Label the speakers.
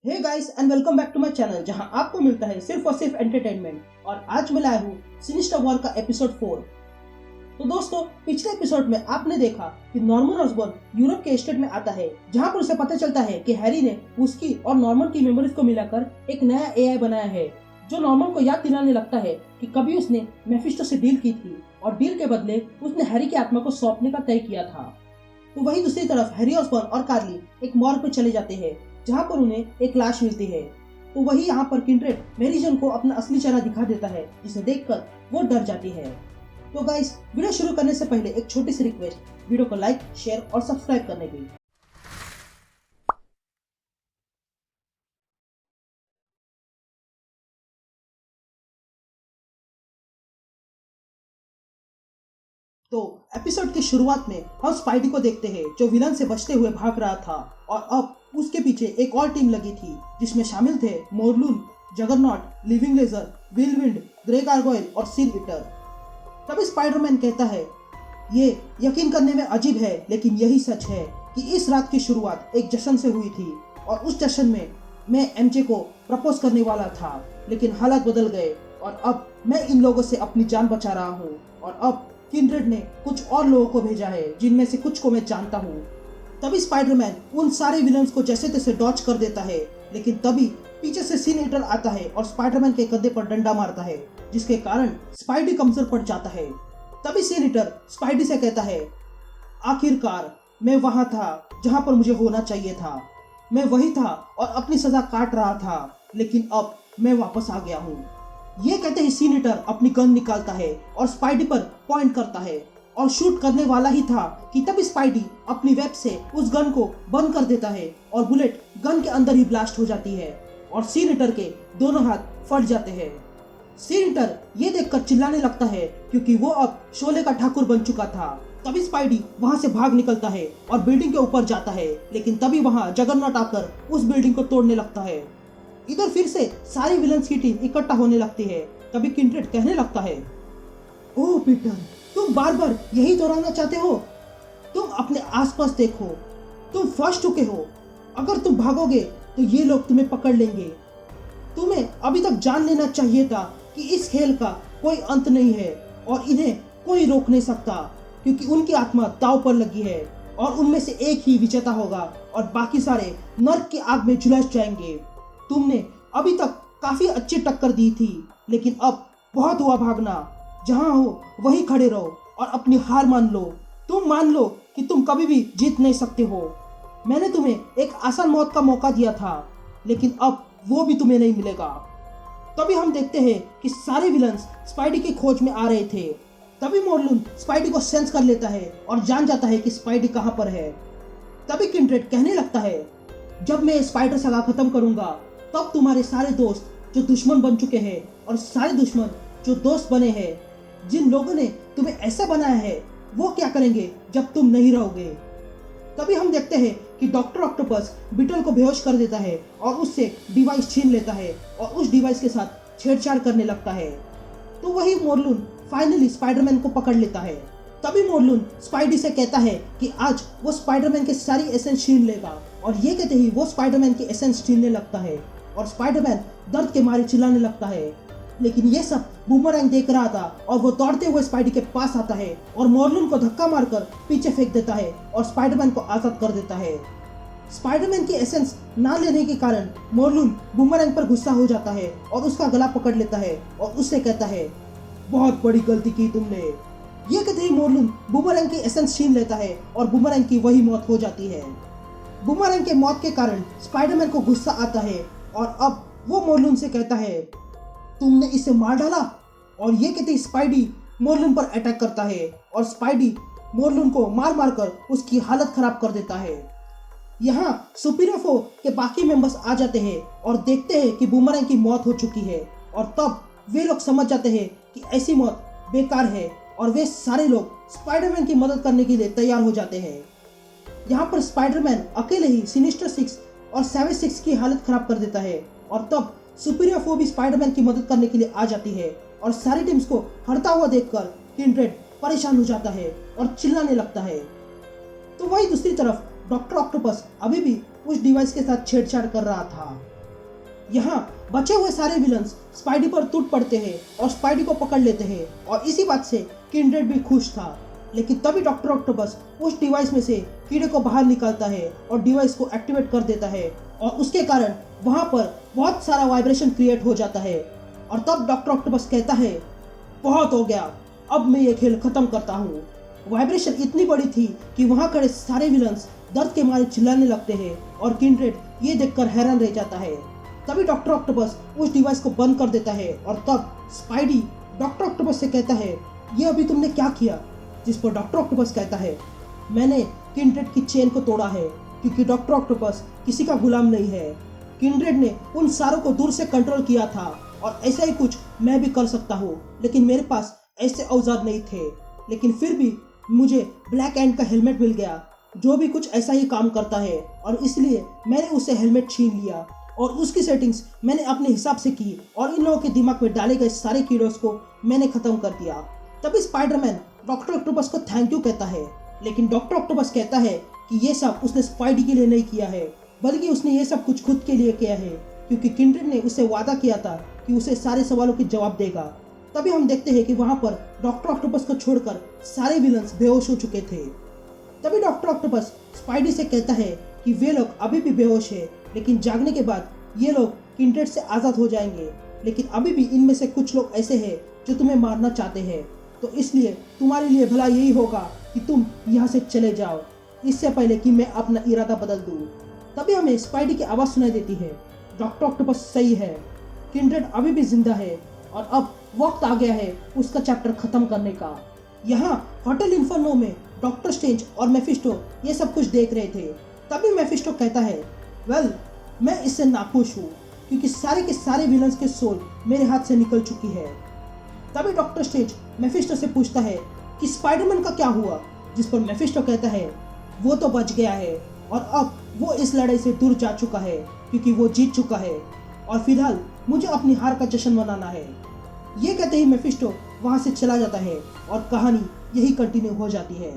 Speaker 1: Hey guys and welcome back to my channel जहां आपको मिलता है सिर्फ और सिर्फ एंटरटेनमेंट। और आज मैं लाया हूँ सिनिस्टर वॉर का एपिसोड 4। तो दोस्तों, पिछले एपिसोड में आपने देखा कि नॉर्मन ऑसबॉर्न यूरोप के एस्टेट में आता है जहां पर उसे पता चलता है कि हैरी ने उसकी और नॉर्मन की मेमोरीज को मिलाकर एक नया एआई बनाया है जो नॉर्मन को याद दिलाने लगता है कि कभी उसने मेफिस्टो से डील की थी और डील के बदले उसने हैरी की आत्मा को सौंपने का तय किया था। तो वहीं दूसरी तरफ हैरी ऑसबॉर्न और कार्ली एक मॉर्ग पर चले जाते हैं जहां पर उन्हें एक लाश मिलती है। तो वही यहाँ पर किंड्रेड मैरी जॉन को अपना असली चेहरा दिखा देता है जिसे देखकर वो डर जाती है। तो गाइस, वीडियो शुरू करने से पहले एक छोटी सी रिक्वेस्ट, वीडियो को लाइक, शेयर और सब्सक्राइब करने की। तो एपिसोड की शुरुआत में हम स्पाइडी को देखते हैं जो विलन से बचते हुए भाग रहा था और अब उसके पीछे एक और टीम लगी थी जिसमें शामिल थे मोरलून, जगरनॉट, लिविंग लेजर, व्हिरलविंड, ग्रे गारगोयल और सीन ईटर। तभी स्पाइडरमैन कहता है, ये यकीन करने में अजीब है लेकिन यही सच है कि इस रात की शुरुआत एक जश्न से हुई थी और उस जश्न में मैं एमजे को प्रपोज करने वाला था, लेकिन हालात बदल गए और अब मैं इन लोगों से अपनी जान बचा रहा हूँ। और अब किंड्रेड ने कुछ और लोगों को भेजा है जिनमें से कुछ को मैं जानता हूँ। तभी स्पाइडरमैन उन सारे विलन्स को जैसे तैसे डॉच कर देता है, लेकिन तभी पीछे से सीन ईटर आता है और स्पाइडरमैन के कंधे पर डंडा मारता है जिसके कारण स्पाइडी कमजोर पड़ जाता है। तभी सीन ईटर स्पाइडी से कहता है, आखिरकार मैं वहां था जहां पर मुझे होना चाहिए था। मैं वही था और अपनी सजा काट रहा था, लेकिन अब मैं वापस आ गया हूँ। ये कहते ही सीन ईटर अपनी गन निकालता है और स्पाइडी पर पॉइंट करता है और शूट करने वाला ही था कि तभी स्पाइडी अपनी वेब से उस गन को बंद कर देता है और बुलेट गन के अंदर ही ब्लास्ट हो जाती है और सीन ईटर के दोनों हाथ फट जाते हैं। सीन ईटर ये देखकर चिल्लाने लगता है क्योंकि वो अब शोले का ठाकुर बन चुका था। तभी स्पाइडी वहां से भाग निकलता है और बिल्डिंग के ऊपर जाता है, लेकिन तभी वहां जगरनॉट आकर उस बिल्डिंग को तोड़ने लगता है। इधर फिर से सारी विलन्स की टीम इकट्ठा होने लगती है। तभी किंड्रेड कहने लगता है, ओह पीटर, तुम बार बार यही दोहराना चाहते हो? तुम अपने आसपास देखो, तुम फंस चुके हो। अगर तुम भागोगे तो ये लोग तुम्हें पकड़ लेंगे। तुम्हें अभी तक जान लेना चाहिए था कि इस खेल का कोई अंत नहीं है और इन्हें कोई रोक नहीं सकता, क्योंकि उनकी आत्मा दांव पर लगी है और उनमें से एक ही विजेता होगा और बाकी सारे नर्क की आग में झुलस जाएंगे। तुमने अभी तक काफी अच्छी टक्कर दी थी, लेकिन अब बहुत हुआ भागना। जहां हो वहीं खड़े रहो और अपनी हार मान लो। तुम मान लो कि तुम कभी भी जीत नहीं सकते हो। मैंने तुम्हें एक आसान मौत का मौका दिया था, लेकिन अब वो भी तुम्हें नहीं मिलेगा। तभी हम देखते हैं कि सारे विलन्स स्पाइडी की खोज में आ रहे थे। तभी मोरलून स्पाइडी को सेंस कर लेता है और जान जाता है कि स्पाइडी कहां पर है। तभी किंड्रेड कहने लगता है, जब मैं स्पाइडर सगा खत्म करूंगा तब तुम्हारे सारे दोस्त जो दुश्मन बन चुके हैं और सारे दुश्मन जो दोस्त बने हैं, जिन लोगों ने तुम्हें ऐसा बनाया है, वो क्या करेंगे जब तुम नहीं रहोगे। तभी हम देखते हैं कि डॉक्टर ऑक्टोपस बीटल को बेहोश कर देता है और उससे डिवाइस छीन लेता है और उस डिवाइस के साथ छेड़छाड़ करने लगता है। तो वही मोरलून फाइनली स्पाइडरमैन को पकड़ लेता है। तभी मोरलून स्पाइडी से कहता है कि आज वो स्पाइडरमैन की सारी एसेंस छीन लेगा और ये कहते ही वो स्पाइडरमैन की एसेंस छीनने लगता है और स्पाइडरमैन दर्द के मारे चिल्लाने लगता है। लेकिन ये सब बूमरैंग देख रहा था और वो दौड़ते हुए स्पाइडी के पास आता है और मोरलून को धक्का मारकर पीछे फेंक देता है और स्पाइडरमैन को आजाद कर देता है। स्पाइडरमैन की एसेंस ना लेने के कारण मोरलून बूमरैंग पर गुस्सा हो जाता है और उसका गला पकड़ लेता है और उससे कहता है, बहुत बड़ी गलती की तुमने। ये कहते ही मोरलून बूमरैंग की एसेंस छीन लेता है और बूमरैंग की वही मौत हो जाती है। बूमरैंग के मौत के कारण स्पाइडरमैन को गुस्सा आता है और अब वो मोरलून से कहता है, तुमने इसे मार डाला। और ये कहते ही स्पाइडी मोरलून पर अटैक करता है और स्पाइडी मोरलून को मार मार कर उसकी हालत खराब कर देता है। यहाँ सुपीरियर फोर के बाकी मेंबर्स आ जाते हैं और देखते हैं कि बूमरैंग की मौत हो चुकी है और तब वे लोग समझ जाते हैं कि ऐसी मौत बेकार है और वे सारे लोग स्पाइडरमैन की मदद करने के लिए तैयार हो जाते हैं। यहाँ पर स्पाइडरमैन अकेले ही सिनिस्टर 6 और सैवेज 6 की हालत खराब कर देता है और तब सुपीरियर 4 भी स्पाइडरमैन की मदद करने के लिए आ जाती है और सारी टीम्स को हरता हुआ देखकर किंड्रेड परेशान हो जाता है और चिल्लाने लगता है। तो वही दूसरी तरफ डॉक्टर ऑक्टोपस अभी भी उस डिवाइस के साथ छेड़छाड़ कर रहा था यहाँ बचे हुए सारे विलन्स स्पाइडी पर टूट पड़ते हैं और स्पाइडी को पकड़ लेते हैं और इसी बात से किंड्रेड भी खुश था। लेकिन तभी डॉक्टर ऑक्टोपस उस डिवाइस में से कीड़े को बाहर निकालता है और डिवाइस को एक्टिवेट कर देता है और उसके कारण वहाँ पर बहुत सारा वाइब्रेशन क्रिएट हो जाता है। और तब डॉक्टर ऑक्टोपस कहता है, बहुत हो गया, अब मैं ये खेल खत्म करता हूँ। वाइब्रेशन इतनी बड़ी थी कि वहाँ खड़े सारे विलन्स दर्द के मारे चिल्लाने लगते हैं और किंड्रेड ये देखकर हैरान रह जाता है। तभी डॉक्टर ऑक्टोपस उस डिवाइस को बंद कर देता है और तब स्पाइडी डॉक्टर ऑक्टोपस से कहता है, ये अभी तुमने क्या किया? जिस पर डॉक्टर ऑक्टोपस कहता है, मैंने किंड्रेड की चेन को तोड़ा है क्योंकि डॉक्टर ऑक्टोपस किसी का गुलाम नहीं है। किंड्रेड ने उन सारों को दूर से कंट्रोल किया था और ऐसा ही कुछ मैं भी कर सकता हूँ, लेकिन मेरे पास ऐसे औजार नहीं थे। लेकिन फिर भी मुझे ब्लैक एंड का हेलमेट मिल गया जो भी कुछ ऐसा ही काम करता है और इसलिए मैंने उससे हेलमेट छीन लिया और उसकी सेटिंग्स मैंने अपने हिसाब से की और इन लोगों के दिमाग में डाले गए सारे कीड़ों को मैंने खत्म कर दिया। तभी स्पाइडरमैन डॉक्टर ऑक्टोपस को थैंक यू कहता है, लेकिन डॉक्टर ऑक्टोपस कहता है कि ये सब उसने स्पाइडी के लिए नहीं किया है, बल्कि उसने ये सब कुछ खुद के लिए किया है क्योंकि किंड्रेड ने उससे वादा किया था कि उसे सारे सवालों के जवाब देगा। तभी हम देखते हैं कि वहाँ पर डॉक्टर ऑक्टोपस को छोड़कर सारे विलन्स बेहोश हो चुके थे। तभी डॉक्टर ऑक्टोपस स्पाइडी से कहता है कि वे लोग अभी भी बेहोश है, लेकिन जागने के बाद ये लोग किंड्रेड से आज़ाद हो जाएंगे, लेकिन अभी भी इनमें से कुछ लोग ऐसे हैं जो तुम्हें मारना चाहते हैं, तो इसलिए तुम्हारे लिए भला यही होगा कि तुम यहाँ से चले जाओ इससे पहले कि मैं अपना इरादा बदल दूँ। तभी हमें स्पाइडी की आवाज़ सुनाई देती है, डॉक्टर ऑक्टोपस सही है, किंड्रेड अभी भी जिंदा है और अब वक्त आ गया है उसका चैप्टर खत्म करने का। यहाँ होटल इन्फर्नो में डॉक्टर स्ट्रेंज और मेफिस्टो ये सब कुछ देख रहे थे। तभी मेफिस्टो कहता है, वेल मैं इससे नाखुश हूँ क्योंकि सारे के सारे विलन्स के सोल मेरे हाथ से निकल चुकी है। तभी डॉक्टर स्ट्रेंज मेफिस्टो से पूछता है कि स्पाइडरमैन का क्या हुआ, जिस पर मेफिस्टो कहता है, वो तो बच गया है और अब वो इस लड़ाई से दूर जा चुका है क्योंकि वो जीत चुका है और फिलहाल मुझे अपनी हार का जश्न मनाना है। ये कहते ही मेफिस्टो वहाँ से चला जाता है और कहानी यही कंटिन्यू हो जाती है।